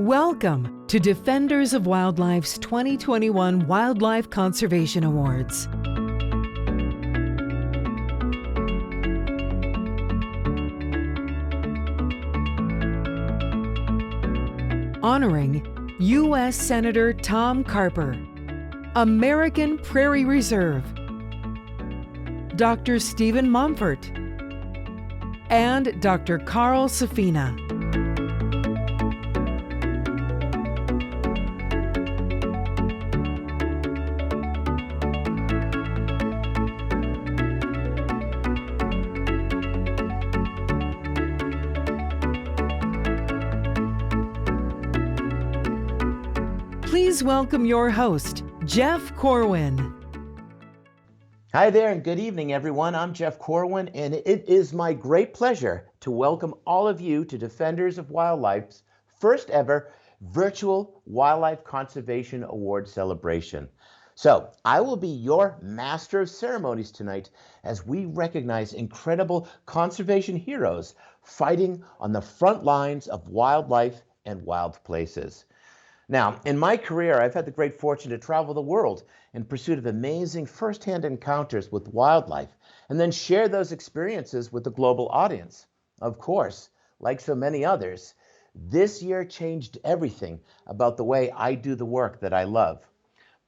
Welcome to Defenders of Wildlife's 2021 Wildlife Conservation Awards. Honoring U.S. Senator Tom Carper, American Prairie Reserve, Dr. Stephen Momfort, and Dr. Carl Safina. Please welcome your host, Jeff Corwin. Hi there and good evening, everyone. I'm Jeff Corwin, and it is my great pleasure to welcome all of you to Defenders of Wildlife's first ever virtual Wildlife Conservation Award celebration. So I will be your master of ceremonies tonight as we recognize incredible conservation heroes fighting on the front lines of wildlife and wild places. Now, in my career, I've had the great fortune to travel the world in pursuit of amazing firsthand encounters with wildlife and then share those experiences with the global audience. Of course, like so many others, this year changed everything about the way I do the work that I love.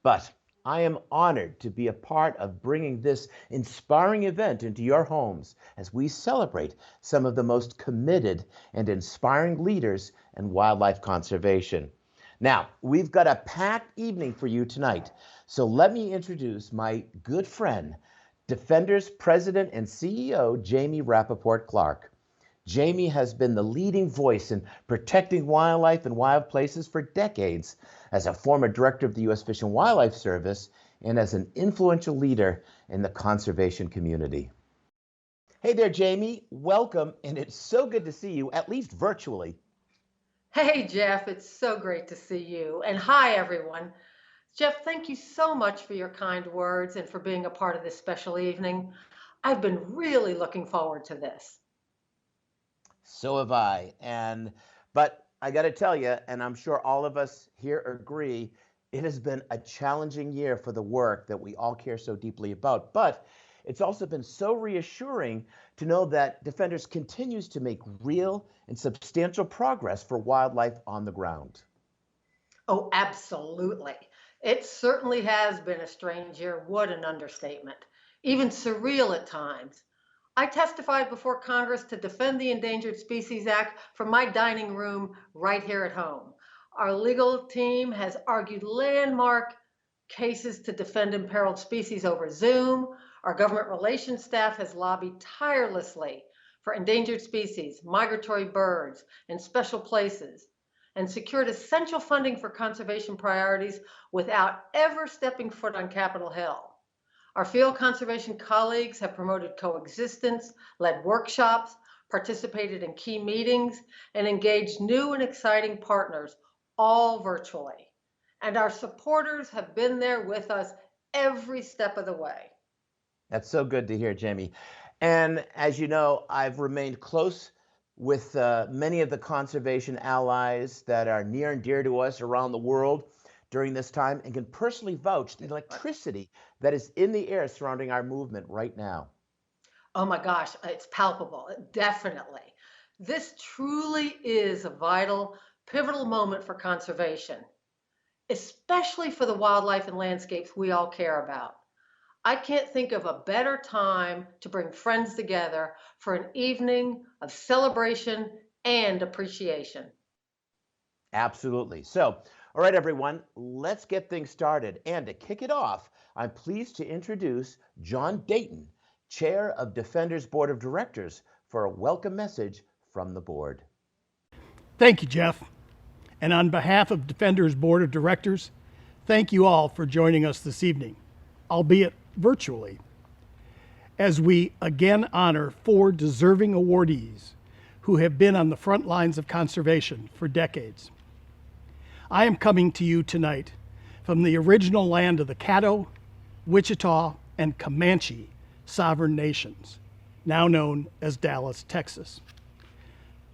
But I am honored to be a part of bringing this inspiring event into your homes as we celebrate some of the most committed and inspiring leaders in wildlife conservation. Now, we've got a packed evening for you tonight, so let me introduce my good friend, Defenders President and CEO, Jamie Rappaport Clark. Jamie has been the leading voice in protecting wildlife and wild places for decades as a former director of the U.S. Fish and Wildlife Service and as an influential leader in the conservation community. Hey there, Jamie. Welcome, and it's so good to see you, at least virtually. Hey, Jeff, it's so great to see you. And hi, everyone. Jeff, thank you so much for your kind words and for being a part of this special evening. I've been really looking forward to this. So have I. But I got to tell you, and I'm sure all of us here agree, it has been a challenging year for the work that we all care so deeply about. But it's also been so reassuring to know that Defenders continues to make real and substantial progress for wildlife on the ground. Oh, absolutely. It certainly has been a strange year. What an understatement. Even surreal at times. I testified before Congress to defend the Endangered Species Act from my dining room right here at home. Our legal team has argued landmark cases to defend imperiled species over Zoom. Our government relations staff has lobbied tirelessly for endangered species, migratory birds, and special places, and secured essential funding for conservation priorities without ever stepping foot on Capitol Hill. Our field conservation colleagues have promoted coexistence, led workshops, participated in key meetings, and engaged new and exciting partners, all virtually. And our supporters have been there with us every step of the way. That's so good to hear, Jamie. And as you know, I've remained close with many of the conservation allies that are near and dear to us around the world during this time and can personally vouch the electricity that is in the air surrounding our movement right now. Oh my gosh, it's palpable, definitely. This truly is a vital, pivotal moment for conservation, especially for the wildlife and landscapes we all care about. I can't think of a better time to bring friends together for an evening of celebration and appreciation. Absolutely. So, all right, everyone, let's get things started. And to kick it off, I'm pleased to introduce John Dayton, Chair of Defenders Board of Directors, for a welcome message from the board. Thank you, Jeff. And on behalf of Defenders Board of Directors, thank you all for joining us this evening, albeit virtually, as we again honor 4 deserving awardees who have been on the front lines of conservation for decades. I am coming to you tonight from the original land of the Caddo, Wichita, and Comanche sovereign nations, now known as Dallas, Texas.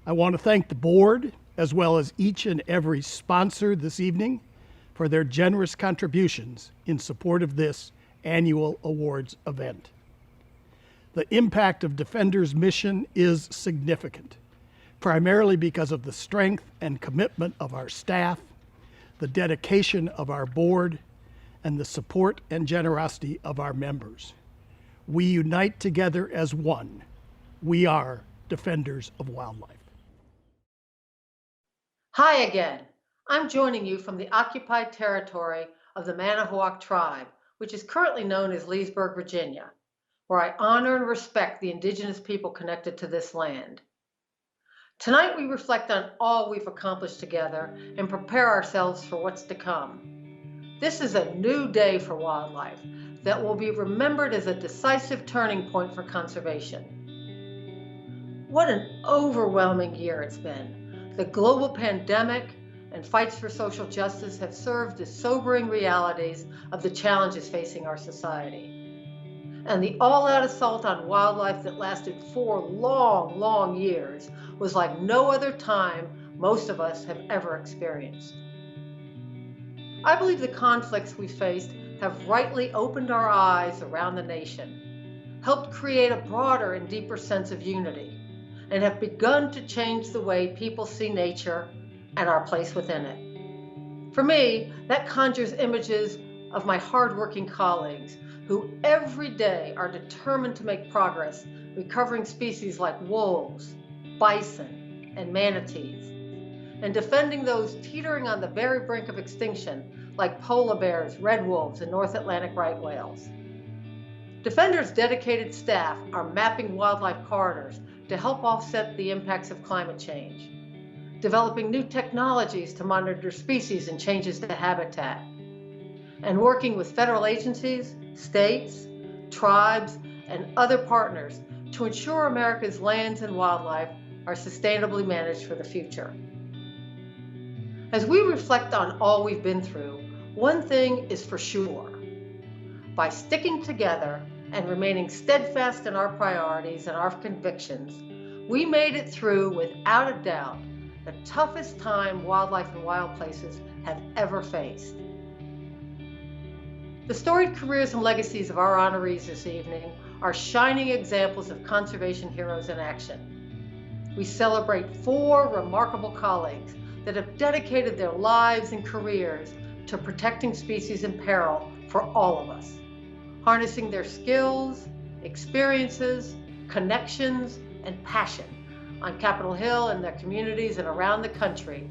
I want to thank the board as well as each and every sponsor this evening for their generous contributions in support of this annual awards event. The impact of Defender's mission is significant, primarily because of the strength and commitment of our staff, the dedication of our board, and the support and generosity of our members. We unite together as one. We are Defenders of Wildlife. Hi again. I'm joining you from the occupied territory of the Manahoac tribe, which is currently known as Leesburg, Virginia, where I honor and respect the indigenous people connected to this land. Tonight we reflect on all we've accomplished together and prepare ourselves for what's to come. This is a new day for wildlife that will be remembered as a decisive turning point for conservation. What an overwhelming year it's been. The global pandemic and fights for social justice have served as sobering realities of the challenges facing our society. And the all-out assault on wildlife that lasted 4 long, long years was like no other time most of us have ever experienced. I believe the conflicts we faced have rightly opened our eyes around the nation, helped create a broader and deeper sense of unity, and have begun to change the way people see nature and our place within it. For me, that conjures images of my hardworking colleagues who every day are determined to make progress, recovering species like wolves, bison, and manatees, and defending those teetering on the very brink of extinction, like polar bears, red wolves, and North Atlantic right whales. Defender's dedicated staff are mapping wildlife corridors to help offset the impacts of climate change, developing new technologies to monitor species and changes to habitat, and working with federal agencies, states, tribes, and other partners to ensure America's lands and wildlife are sustainably managed for the future. As we reflect on all we've been through, one thing is for sure. By sticking together and remaining steadfast in our priorities and our convictions, we made it through, without a doubt, the toughest time wildlife and wild places have ever faced. The storied careers and legacies of our honorees this evening are shining examples of conservation heroes in action. We celebrate 4 remarkable colleagues that have dedicated their lives and careers to protecting species in peril for all of us, harnessing their skills, experiences, connections, and passion on Capitol Hill and their communities and around the country.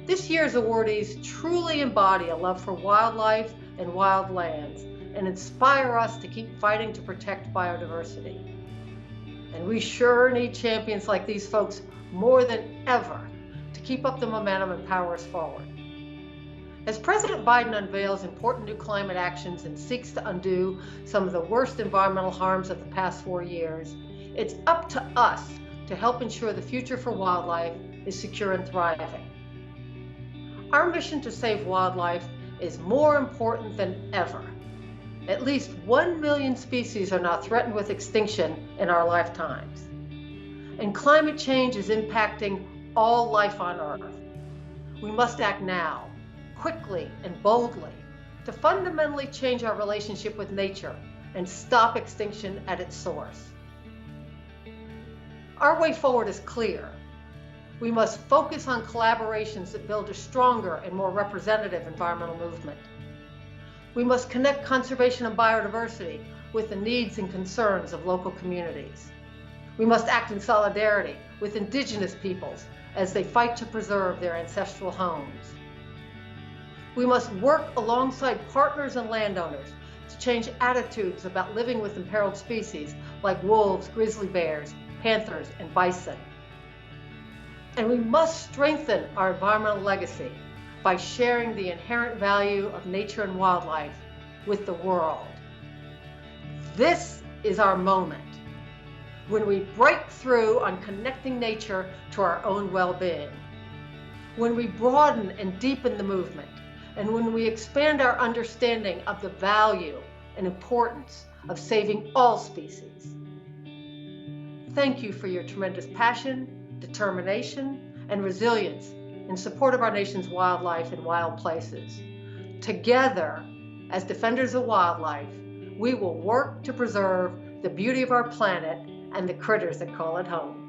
This year's awardees truly embody a love for wildlife and wild lands and inspire us to keep fighting to protect biodiversity. And we sure need champions like these folks more than ever to keep up the momentum and power us forward. As President Biden unveils important new climate actions and seeks to undo some of the worst environmental harms of the past 4 years, it's up to us to help ensure the future for wildlife is secure and thriving. Our mission to save wildlife is more important than ever. At least 1 million species are now threatened with extinction in our lifetimes. And climate change is impacting all life on Earth. We must act now, quickly and boldly, to fundamentally change our relationship with nature and stop extinction at its source. Our way forward is clear. We must focus on collaborations that build a stronger and more representative environmental movement. We must connect conservation and biodiversity with the needs and concerns of local communities. We must act in solidarity with indigenous peoples as they fight to preserve their ancestral homes. We must work alongside partners and landowners to change attitudes about living with imperiled species like wolves, grizzly bears, panthers, and bison. And we must strengthen our environmental legacy by sharing the inherent value of nature and wildlife with the world. This is our moment, when we break through on connecting nature to our own well-being, when we broaden and deepen the movement, and when we expand our understanding of the value and importance of saving all species. Thank you for your tremendous passion, determination, and resilience in support of our nation's wildlife and wild places. Together, as defenders of wildlife, we will work to preserve the beauty of our planet and the critters that call it home.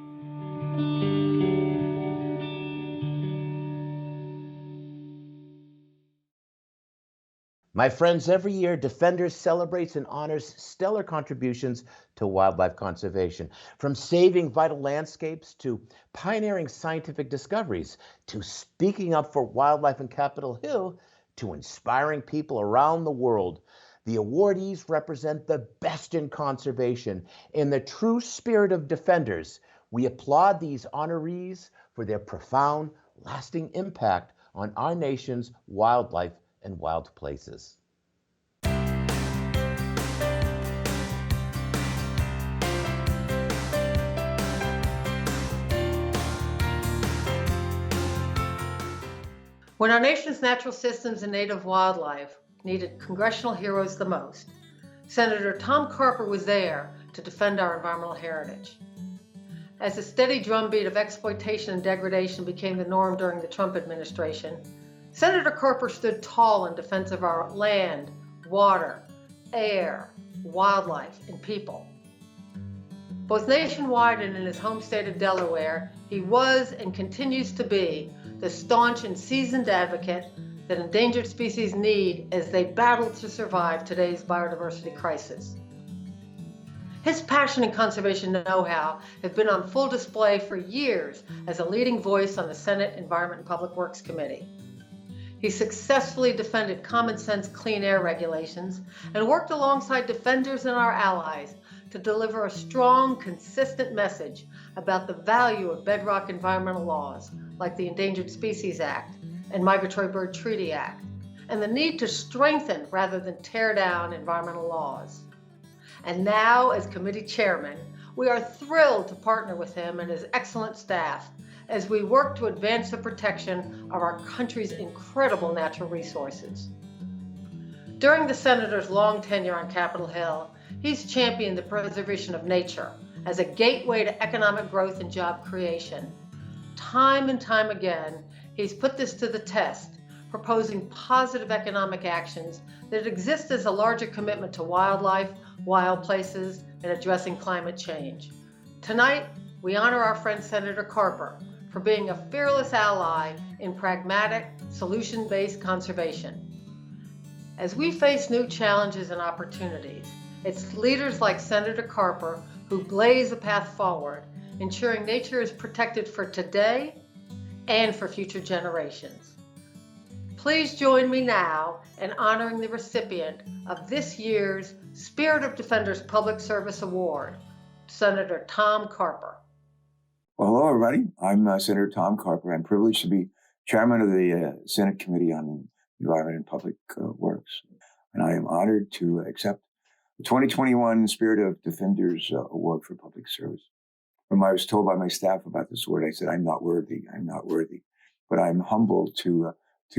My friends, every year Defenders celebrates and honors stellar contributions to wildlife conservation, from saving vital landscapes to pioneering scientific discoveries to speaking up for wildlife in Capitol Hill to inspiring people around the world. The awardees represent the best in conservation. In the true spirit of Defenders, we applaud these honorees for their profound, lasting impact on our nation's wildlife and wild places. When our nation's natural systems and native wildlife needed congressional heroes the most, Senator Tom Carper was there to defend our environmental heritage. As the steady drumbeat of exploitation and degradation became the norm during the Trump administration, Senator Carper stood tall in defense of our land, water, air, wildlife, and people. Both nationwide and in his home state of Delaware, he was and continues to be the staunch and seasoned advocate that endangered species need as they battle to survive today's biodiversity crisis. His passion and conservation know-how have been on full display for years as a leading voice on the Senate Environment and Public Works Committee. He successfully defended common sense clean air regulations and worked alongside defenders and our allies to deliver a strong, consistent message about the value of bedrock environmental laws like the Endangered Species Act and Migratory Bird Treaty Act, and the need to strengthen rather than tear down environmental laws. And now, as committee chairman, we are thrilled to partner with him and his excellent staff as we work to advance the protection of our country's incredible natural resources. During the Senator's long tenure on Capitol Hill, he's championed the preservation of nature as a gateway to economic growth and job creation. Time and time again, he's put this to the test, proposing positive economic actions that exist as a larger commitment to wildlife, wild places, and addressing climate change. Tonight, we honor our friend Senator Carper for being a fearless ally in pragmatic, solution-based conservation. As we face new challenges and opportunities, it's leaders like Senator Carper who blaze a path forward, ensuring nature is protected for today and for future generations. Please join me now in honoring the recipient of this year's Spirit of Defenders Public Service Award, Senator Tom Carper. Well, hello, everybody. I'm Senator Tom Carper. I'm privileged to be chairman of the Senate Committee on Environment and Public Works. And I am honored to accept the 2021 Spirit of Defenders Award for Public Service. When I was told by my staff about this award, I said, I'm not worthy. But I'm humbled to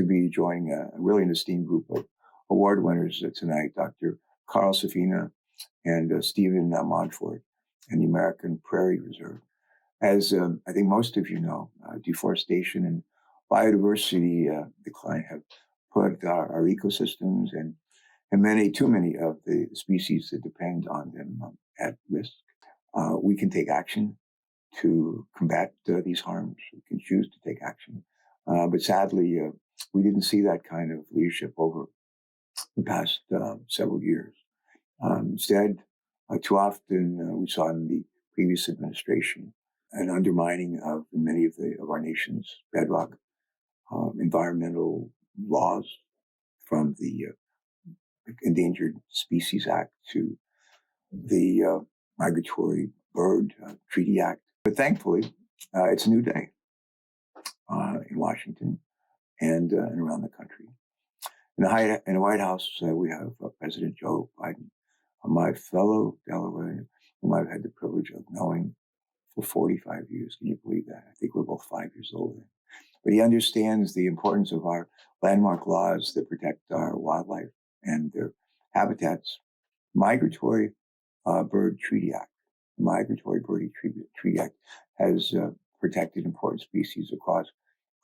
be joining a really an esteemed group of award winners tonight, Dr. Carl Safina and Stephen Montfort and the American Prairie Reserve. As I think most of you know, deforestation and biodiversity decline have put our ecosystems and too many of the species that depend on them at risk. We can take action to combat these harms. We can choose to take action. But sadly, we didn't see that kind of leadership over the past several years. Instead, too often we saw in the previous administration an undermining of many of our nation's bedrock environmental laws, from the Endangered Species Act to the Migratory Bird Treaty Act. But thankfully, it's a new day in Washington and around the country. In the White House, we have President Joe Biden, my fellow Delawarean, whom I've had the privilege of knowing for 45 years. Can you believe that? I think we're both 5 years older. But he understands the importance of our landmark laws that protect our wildlife and their habitats. Migratory Bird Treaty Act. The Migratory Bird Treaty Act has protected important species across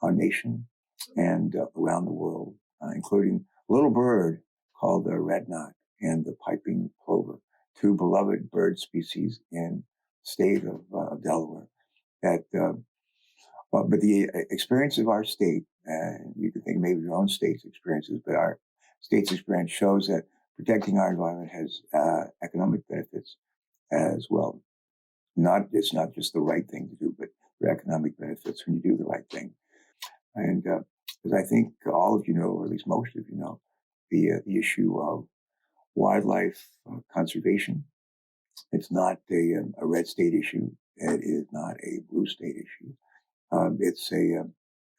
our nation and around the world, including a little bird called the red knot and the piping plover, two beloved bird species in the state of Delaware. But the experience of our state, you can think maybe your own state's experiences, but our state's experience shows that protecting our environment has economic benefits as well. It's not just the right thing to do, but there are economic benefits when you do the right thing. And as I think all of you know, or at least most of you know, the issue of wildlife conservation, it's not a red state issue. It is not a blue state issue. It's an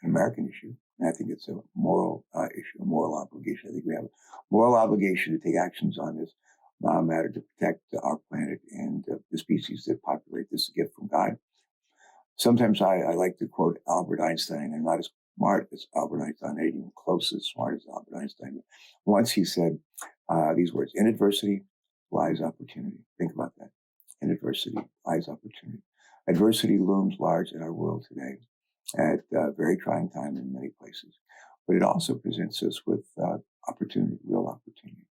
American issue. And I think it's a moral issue, a moral obligation. I think we have a moral obligation to take actions on this matter to protect our planet and the species that populate this gift from God. Sometimes I like to quote Albert Einstein. I'm not as smart as Albert Einstein, not even close as smart as Albert Einstein. Once he said these words: "In adversity lies opportunity." Think about that. In adversity lies opportunity. Adversity looms large in our world today at a very trying time in many places. But it also presents us with opportunity, real opportunity,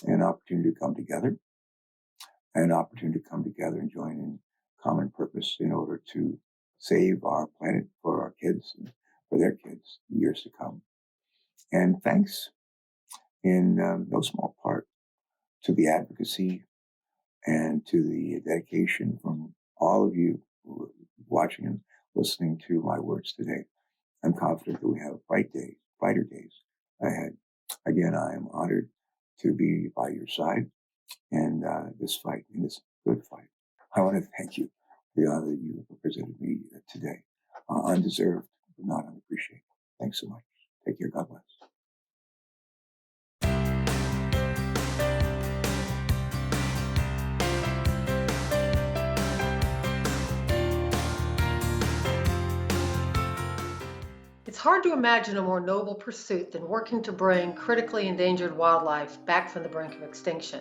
an opportunity to come together, an opportunity to come together and join in common purpose in order to save our planet for our kids and for their kids in years to come. And thanks in no small part to the advocacy and to the dedication from all of you who are watching and listening to my words today. I'm confident that we have brighter days ahead. Again, I am honored to be by your side in this fight, in this good fight. I want to thank you for the honor that you presented me today. Undeserved, but not unappreciated. Thanks so much. Take care. God bless. It's hard to imagine a more noble pursuit than working to bring critically endangered wildlife back from the brink of extinction.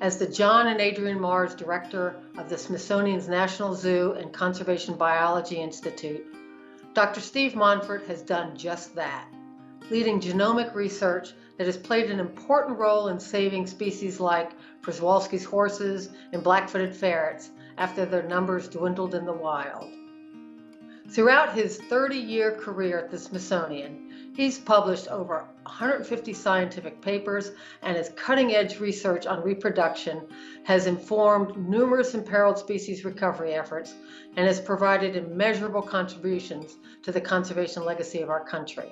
As the John and Adrienne Mars Director of the Smithsonian's National Zoo and Conservation Biology Institute, Dr. Steve Monfort has done just that, leading genomic research that has played an important role in saving species like Przewalski's horses and black-footed ferrets after their numbers dwindled in the wild. Throughout his 30-year career at the Smithsonian, he's published over 150 scientific papers, and his cutting-edge research on reproduction has informed numerous imperiled species recovery efforts and has provided immeasurable contributions to the conservation legacy of our country.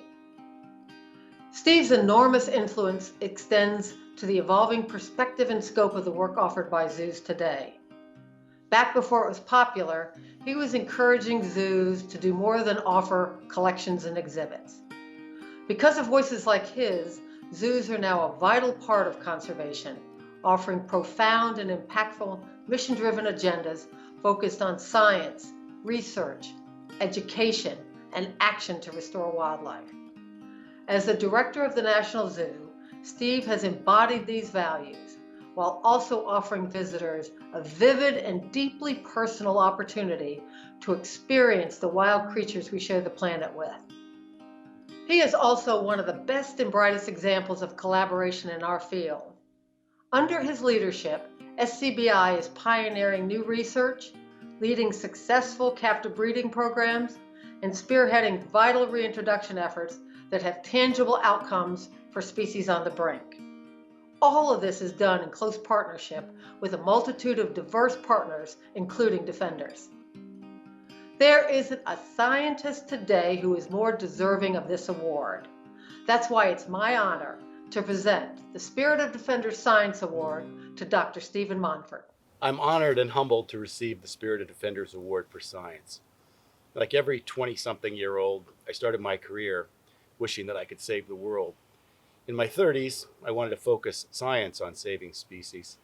Steve's enormous influence extends to the evolving perspective and scope of the work offered by zoos today. Back before it was popular, he was encouraging zoos to do more than offer collections and exhibits. Because of voices like his, zoos are now a vital part of conservation, offering profound and impactful mission-driven agendas focused on science, research, education, and action to restore wildlife. As the director of the National Zoo, Steve has embodied these values, while also offering visitors a vivid and deeply personal opportunity to experience the wild creatures we share the planet with. He is also one of the best and brightest examples of collaboration in our field. Under his leadership, SCBI is pioneering new research, leading successful captive breeding programs, and spearheading vital reintroduction efforts that have tangible outcomes for species on the brink. All of this is done in close partnership with a multitude of diverse partners, including defenders. There isn't a scientist today who is more deserving of this award. That's why it's my honor to present the Spirit of Defenders Science Award to Dr. Stephen Monfort. I'm honored and humbled to receive the Spirit of Defenders Award for Science. Like every 20-something-year-old, I started my career wishing that I could save the world. In my 30s, I wanted to focus science on saving species.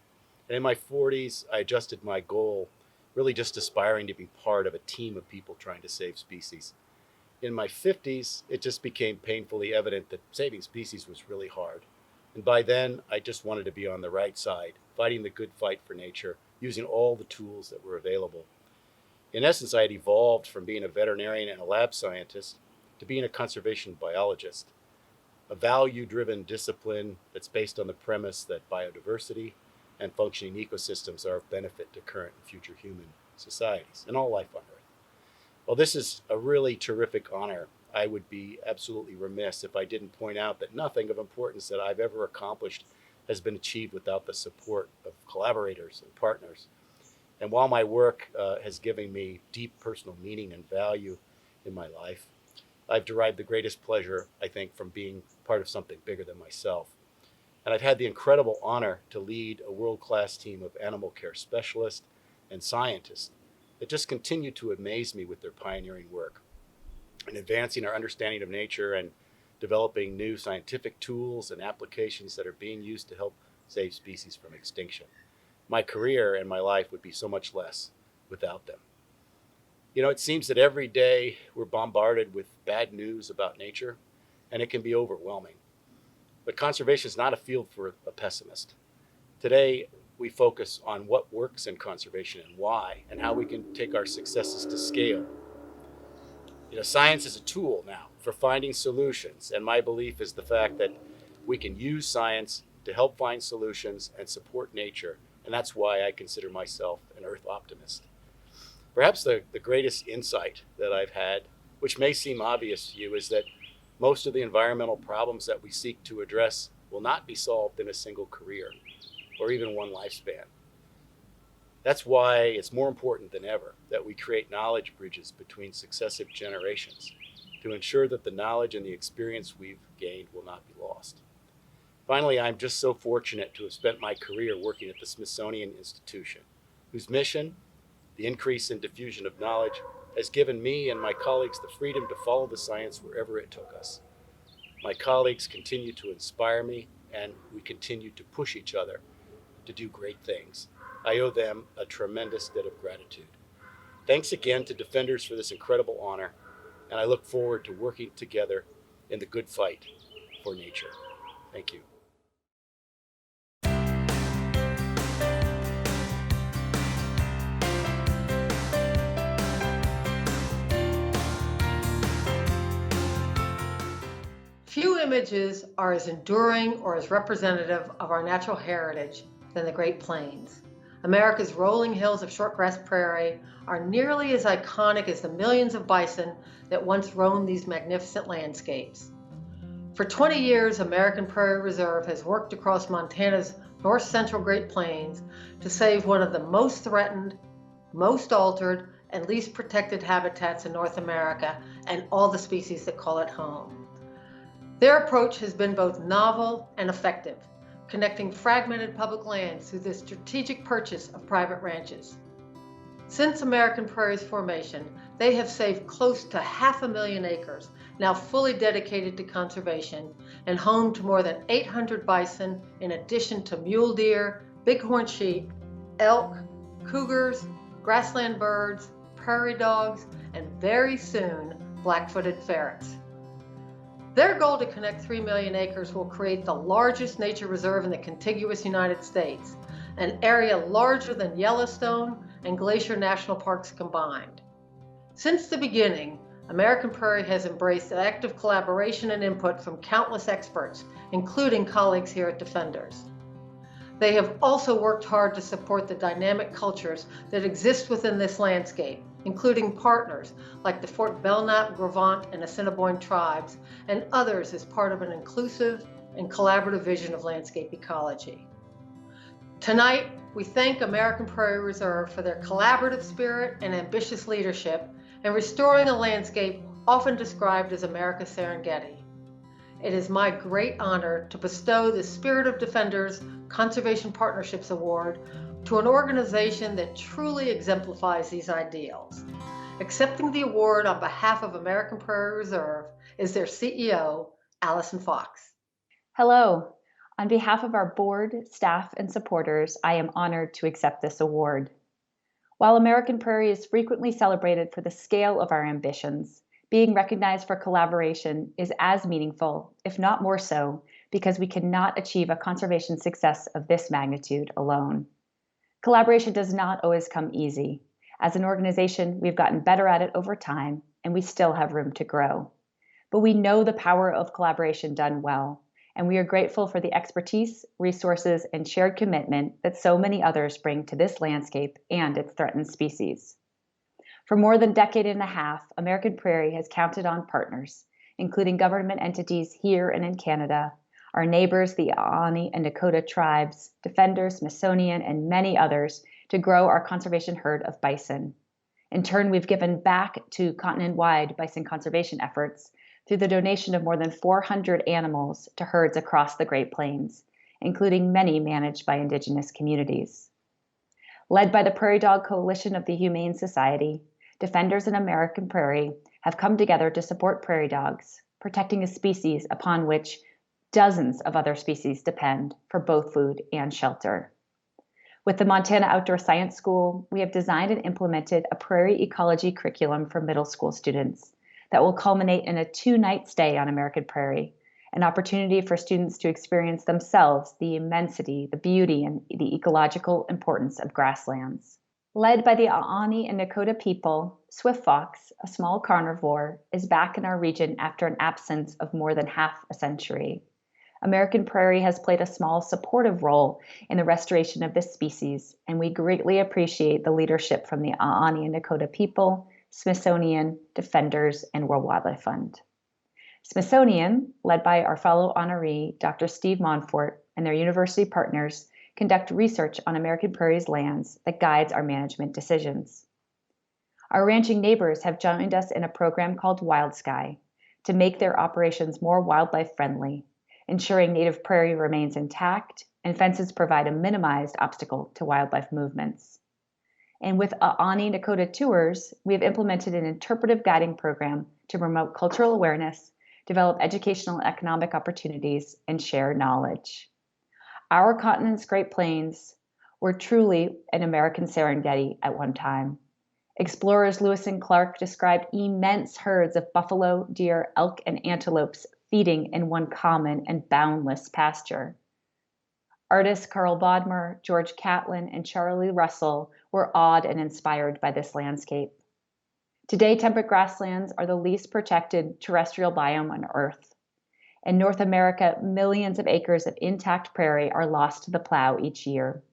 And in my 40s, I adjusted my goal, really just aspiring to be part of a team of people trying to save species. In my 50s, it just became painfully evident that saving species was really hard. And by then, I just wanted to be on the right side, fighting the good fight for nature, using all the tools that were available. In essence, I had evolved from being a veterinarian and a lab scientist to being a conservation biologist, a value-driven discipline that's based on the premise that biodiversity and functioning ecosystems are of benefit to current and future human societies and all life on Earth. Well, this is a really terrific honor. I would be absolutely remiss if I didn't point out that nothing of importance that I've ever accomplished has been achieved without the support of collaborators and partners. And while my work has given me deep personal meaning and value in my life, I've derived the greatest pleasure, I think, from being part of something bigger than myself. And I've had the incredible honor to lead a world-class team of animal care specialists and scientists that just continue to amaze me with their pioneering work in advancing our understanding of nature and developing new scientific tools and applications that are being used to help save species from extinction. My career and my life would be so much less without them. You know, it seems that every day we're bombarded with bad news about nature, and it can be overwhelming. But conservation is not a field for a pessimist. Today, we focus on what works in conservation and why, and how we can take our successes to scale. You know, science is a tool now for finding solutions, and my belief is the fact that we can use science to help find solutions and support nature, and that's why I consider myself an Earth optimist. Perhaps the greatest insight that I've had, which may seem obvious to you, is that most of the environmental problems that we seek to address will not be solved in a single career or even one lifespan. That's why it's more important than ever that we create knowledge bridges between successive generations to ensure that the knowledge and the experience we've gained will not be lost. Finally, I'm just so fortunate to have spent my career working at the Smithsonian Institution, whose mission, the increase in diffusion of knowledge, has given me and my colleagues the freedom to follow the science wherever it took us. My colleagues continue to inspire me, and we continue to push each other to do great things. I owe them a tremendous debt of gratitude. Thanks again to Defenders for this incredible honor, and I look forward to working together in the good fight for nature. Thank you. Few images are as enduring or as representative of our natural heritage than the Great Plains. America's rolling hills of shortgrass prairie are nearly as iconic as the millions of bison that once roamed these magnificent landscapes. For 20 years, American Prairie Reserve has worked across Montana's north-central Great Plains to save one of the most threatened, most altered, and least protected habitats in North America and all the species that call it home. Their approach has been both novel and effective, connecting fragmented public lands through the strategic purchase of private ranches. Since American Prairie's formation, they have saved close to 500,000 acres, now fully dedicated to conservation, and home to more than 800 bison, in addition to mule deer, bighorn sheep, elk, cougars, grassland birds, prairie dogs, and very soon, black-footed ferrets. Their goal to connect 3 million acres will create the largest nature reserve in the contiguous United States, an area larger than Yellowstone and Glacier National Parks combined. Since the beginning, American Prairie has embraced active collaboration and input from countless experts, including colleagues here at Defenders. They have also worked hard to support the dynamic cultures that exist within this landscape, including partners like the Fort Belknap, Gravant, and Assiniboine tribes, and others as part of an inclusive and collaborative vision of landscape ecology. Tonight, we thank American Prairie Reserve for their collaborative spirit and ambitious leadership in restoring a landscape often described as America's Serengeti. It is my great honor to bestow the Spirit of Defenders Conservation Partnerships Award to an organization that truly exemplifies these ideals. Accepting the award on behalf of American Prairie Reserve is their CEO, Allison Fox. Hello. On behalf of our board, staff, and supporters, I am honored to accept this award. While American Prairie is frequently celebrated for the scale of our ambitions, being recognized for collaboration is as meaningful, if not more so, because we cannot achieve a conservation success of this magnitude alone. Collaboration does not always come easy. As an organization, we've gotten better at it over time, and we still have room to grow. but we know the power of collaboration done well, and we are grateful for the expertise, resources, and shared commitment that so many others bring to this landscape and its threatened species. For more than a decade and a half, American Prairie has counted on partners, including government entities here and in Canada, our neighbors, the Aani and Nakota tribes, Defenders, Smithsonian, and many others, to grow our conservation herd of bison. In turn, we've given back to continent-wide bison conservation efforts through the donation of more than 400 animals to herds across the Great Plains, including many managed by Indigenous communities. Led by the Prairie Dog Coalition of the Humane Society, Defenders in American Prairie have come together to support prairie dogs, protecting a species upon which dozens of other species depend for both food and shelter. With the Montana Outdoor Science School, we have designed and implemented a prairie ecology curriculum for middle school students that will culminate in a 2-night stay on American Prairie, an opportunity for students to experience themselves the immensity, the beauty, and the ecological importance of grasslands. Led by the Aani and Nakota people, swift fox, a small carnivore, is back in our region after an absence of more than half a century. American Prairie has played a small supportive role in the restoration of this species, and we greatly appreciate the leadership from the Aani and Nakota people, Smithsonian, Defenders, and World Wildlife Fund. Smithsonian, led by our fellow honoree, Dr. Steve Monfort, and their university partners, conduct research on American Prairie's lands that guides our management decisions. Our ranching neighbors have joined us in a program called Wild Sky to make their operations more wildlife friendly, ensuring native prairie remains intact and fences provide a minimized obstacle to wildlife movements. And with Aani Nakota Tours, we have implemented an interpretive guiding program to promote cultural awareness, develop educational and economic opportunities, and share knowledge. Our continent's Great Plains were truly an American Serengeti at one time. Explorers Lewis and Clark described immense herds of buffalo, deer, elk, and antelopes feeding in one common and boundless pasture. Artists Carl Bodmer, George Catlin, and Charlie Russell were awed and inspired by this landscape. Today, temperate grasslands are the least protected terrestrial biome on Earth. In North America, millions of acres of intact prairie are lost to the plow each year,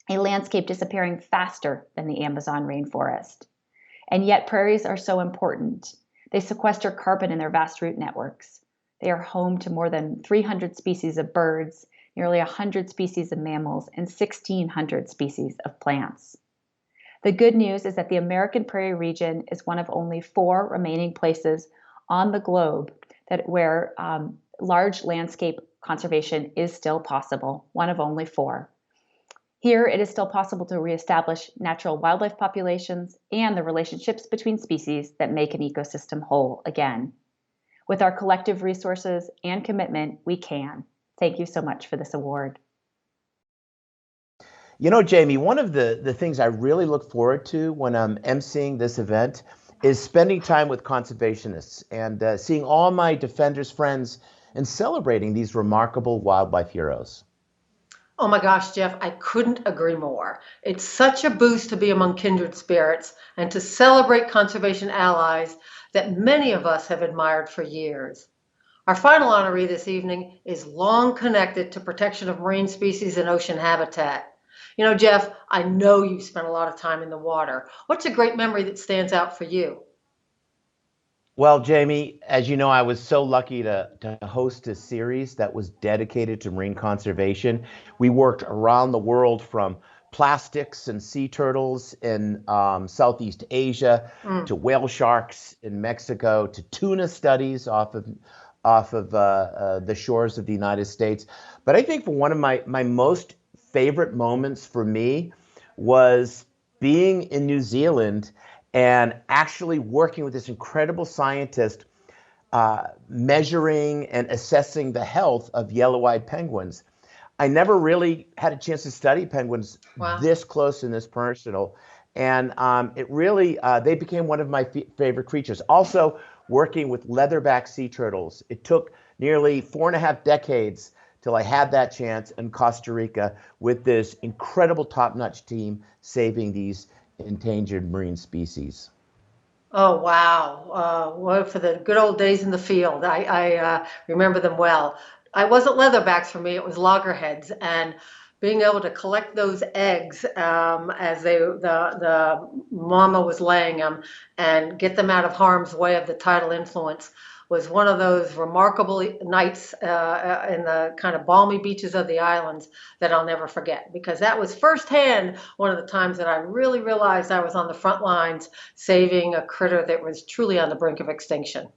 a landscape disappearing faster than the Amazon rainforest. And yet prairies are so important. They sequester carbon in their vast root networks. They are home to more than 300 species of birds, nearly 100 species of mammals, and 1,600 species of plants. The good news is that the American Prairie region is one of only 4 remaining places on the globe where large landscape conservation is still possible, one of only 4. Here, it is still possible to reestablish natural wildlife populations and the relationships between species that make an ecosystem whole again. With our collective resources and commitment, we can. Thank you so much for this award. You know, Jamie, one of the things I really look forward to when I'm emceeing this event is spending time with conservationists and seeing all my Defenders friends and celebrating these remarkable wildlife heroes. Oh my gosh, Jeff, I couldn't agree more. It's such a boost to be among kindred spirits and to celebrate conservation allies that many of us have admired for years. Our final honoree this evening is long connected to protection of marine species and ocean habitat. You know, Jeff, I know you've spent a lot of time in the water. What's a great memory that stands out for you? Well, Jamie, as you know, I was so lucky to host a series that was dedicated to marine conservation. We worked around the world from plastics and sea turtles in Southeast Asia to whale sharks in Mexico to tuna studies off of the shores of the United States. But I think one of my most favorite moments for me was being in New Zealand and actually working with this incredible scientist measuring and assessing the health of yellow-eyed penguins. I never really had a chance to study penguins this close and this personal. And it really, they became one of my favorite creatures. Also, working with leatherback sea turtles. It took nearly 4.5 decades till I had that chance in Costa Rica with this incredible top-notch team saving these endangered marine species. Oh, wow. Well, for the good old days in the field. I remember them well. I wasn't leatherbacks for me, it was loggerheads. And being able to collect those eggs as the mama was laying them and get them out of harm's way of the tidal influence was one of those remarkable nights in the kind of balmy beaches of the islands that I'll never forget, because that was firsthand one of the times that I really realized I was on the front lines saving a critter that was truly on the brink of extinction.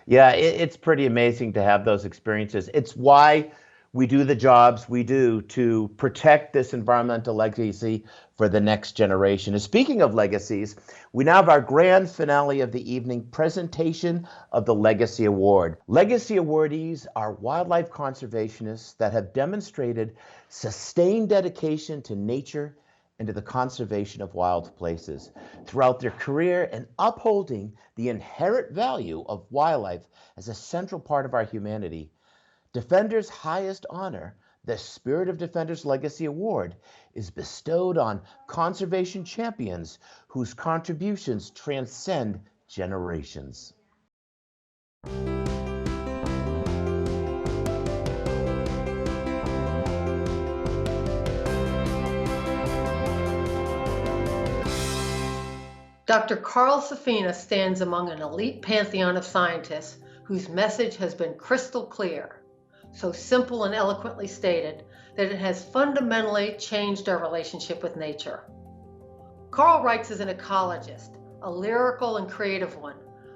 Yeah, it's pretty amazing to have those experiences. It's why we do the jobs we do to protect this environmental legacy for the next generation. And speaking of legacies, we now have our grand finale of the evening, presentation of the Legacy Award. Legacy awardees are wildlife conservationists that have demonstrated sustained dedication to nature and to the conservation of wild places throughout their career, and upholding the inherent value of wildlife as a central part of our humanity. Defender's highest honor, the Spirit of Defender's Legacy Award, is bestowed on conservation champions whose contributions transcend generations. Dr. Carl Safina stands among an elite pantheon of scientists whose message has been crystal clear, so simple and eloquently stated that it has fundamentally changed our relationship with nature. Carl writes as an ecologist, a lyrical and creative one,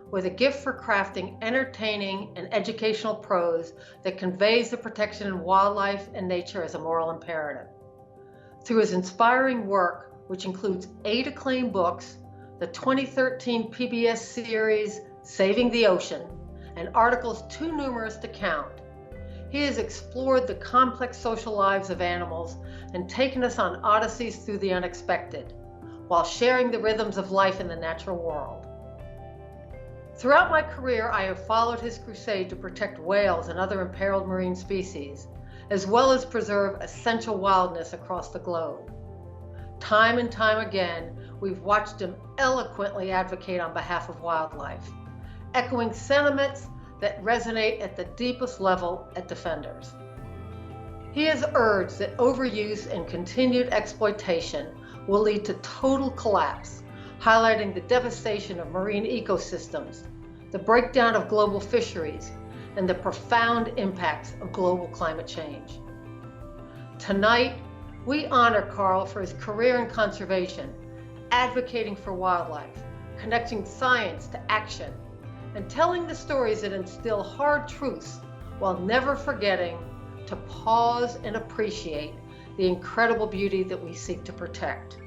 with a gift for crafting entertaining and educational prose that conveys the protection of wildlife and nature as a moral imperative. Through his inspiring work, which includes 8 acclaimed books, the 2013 PBS series Saving the Ocean, and articles too numerous to count, he has explored the complex social lives of animals and taken us on odysseys through the unexpected, while sharing the rhythms of life in the natural world. Throughout my career, I have followed his crusade to protect whales and other imperiled marine species, as well as preserve essential wildness across the globe. Time and time again, we've watched him eloquently advocate on behalf of wildlife, echoing sentiments that resonate at the deepest level at Defenders. He has urged that overuse and continued exploitation will lead to total collapse, highlighting the devastation of marine ecosystems, the breakdown of global fisheries, and the profound impacts of global climate change. Tonight, we honor Carl for his career in conservation, advocating for wildlife, connecting science to action, and telling the stories that instill hard truths while never forgetting to pause and appreciate the incredible beauty that we seek to protect.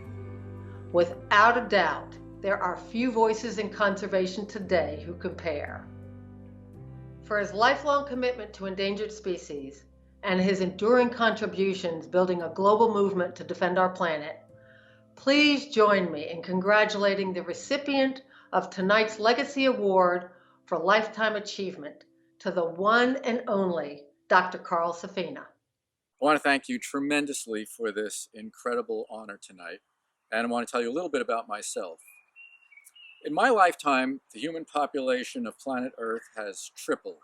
Without a doubt, there are few voices in conservation today who compare. For his lifelong commitment to endangered species and his enduring contributions building a global movement to defend our planet, please join me in congratulating the recipient of tonight's Legacy Award for Lifetime Achievement, to the one and only Dr. Carl Safina. I want to thank you tremendously for this incredible honor tonight, and I want to tell you a little bit about myself. In my lifetime, the human population of planet Earth has tripled,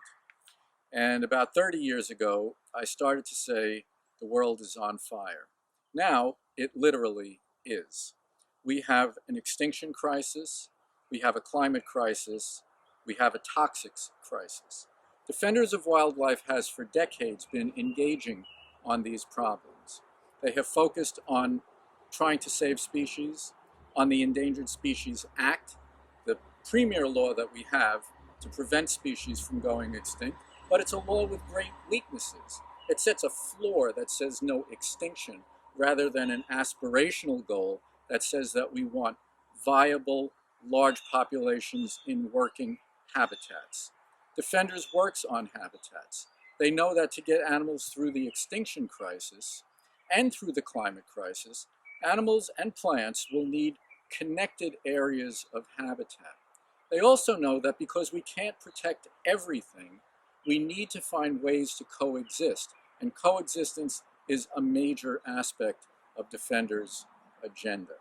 and about 30 years ago, I started to say the world is on fire. Now, it literally is. We have an extinction crisis, we have a climate crisis, we have a toxics crisis. Defenders of Wildlife has for decades been engaging on these problems. They have focused on trying to save species, on the Endangered Species Act, the premier law that we have to prevent species from going extinct, but it's a law with great weaknesses. It sets a floor that says no extinction, rather than an aspirational goal that says that we want viable, large populations in working habitats. Defenders works on habitats. They know that to get animals through the extinction crisis and through the climate crisis, animals and plants will need connected areas of habitat. They also know that because we can't protect everything, we need to find ways to coexist, and coexistence is a major aspect of Defenders' agenda.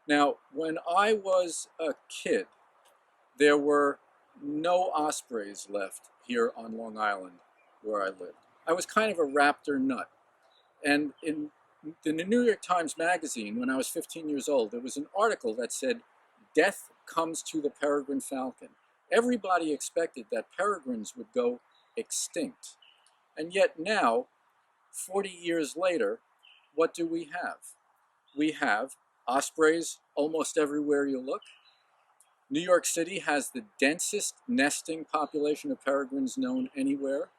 Now, when I was a kid, there were no ospreys left here on Long Island where I lived. I was kind of a raptor nut. And in the New York Times Magazine, when I was 15 years old, there was an article that said, "Death comes to the peregrine falcon." Everybody expected that peregrines would go extinct. And yet now, 40 years later, what do we have? We have ospreys almost everywhere you look. New York City has the densest nesting population of peregrines known anywhere.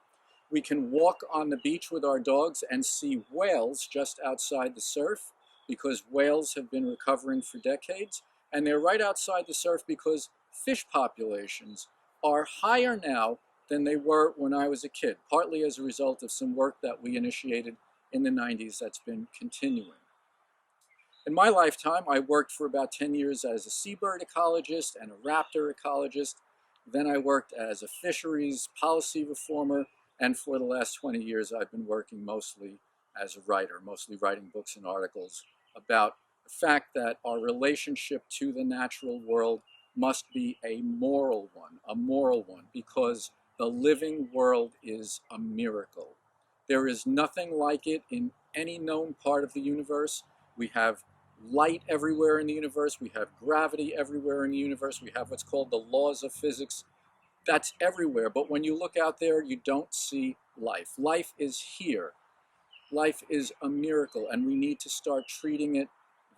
We can walk on the beach with our dogs and see whales just outside the surf because whales have been recovering for decades. And they're right outside the surf because fish populations are higher now than they were when I was a kid, partly as a result of some work that we initiated in the 90s that's been continuing. In my lifetime, I worked for about 10 years as a seabird ecologist and a raptor ecologist. Then I worked as a fisheries policy reformer. And for the last 20 years, I've been working mostly as a writer, mostly writing books and articles about the fact that our relationship to the natural world must be a moral one, because the living world is a miracle. There is nothing like it in any known part of the universe. We have light everywhere in the universe. We have gravity everywhere in the universe. We have what's called the laws of physics. That's everywhere. But when you look out there, you don't see life. Life is here. Life is a miracle, and we need to start treating it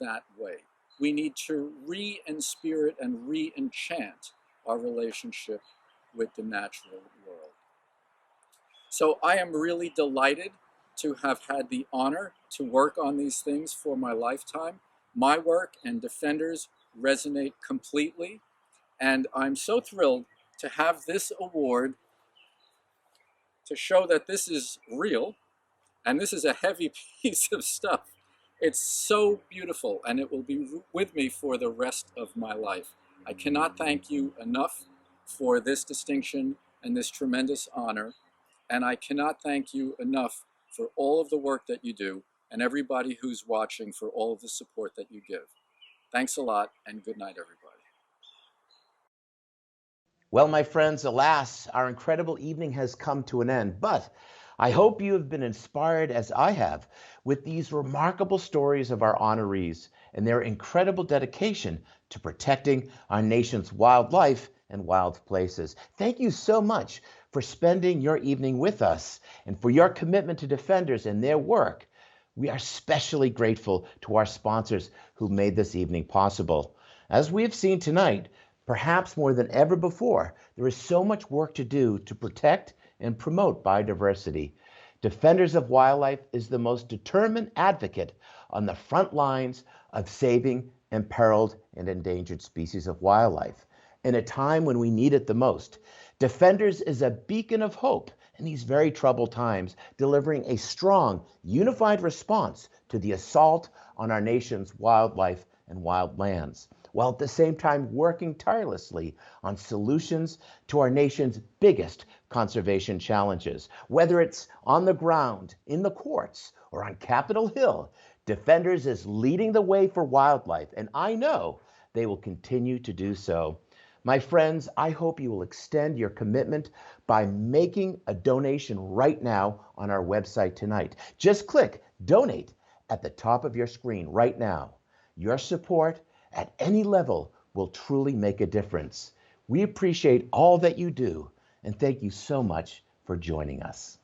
that way. We need to re-inspirit and re-enchant our relationship with the natural world. So I am really delighted to have had the honor to work on these things for my lifetime. My work and Defenders resonate completely, and I'm so thrilled to have this award to show that this is real, and this is a heavy piece of stuff. It's so beautiful, and it will be with me for the rest of my life. I cannot thank you enough for this distinction and this tremendous honor, and I cannot thank you enough for all of the work that you do, and everybody who's watching for all of the support that you give. Thanks a lot, and good night, everybody. Well, my friends, alas, our incredible evening has come to an end, but I hope you have been inspired as I have with these remarkable stories of our honorees and their incredible dedication to protecting our nation's wildlife and wild places. Thank you so much for spending your evening with us and for your commitment to Defenders and their work. We are especially grateful to our sponsors who made this evening possible. As we have seen tonight, perhaps more than ever before, there is so much work to do to protect and promote biodiversity. Defenders of Wildlife is the most determined advocate on the front lines of saving imperiled and endangered species of wildlife in a time when we need it the most. Defenders is a beacon of hope in these very troubled times, delivering a strong, unified response to the assault on our nation's wildlife and wild lands, while at the same time working tirelessly on solutions to our nation's biggest conservation challenges. Whether it's on the ground, in the courts, or on Capitol Hill, Defenders is leading the way for wildlife, and I know they will continue to do so. My friends, I hope you will extend your commitment by making a donation right now on our website tonight. Just click Donate at the top of your screen right now. Your support at any level will truly make a difference. We appreciate all that you do, and thank you so much for joining us.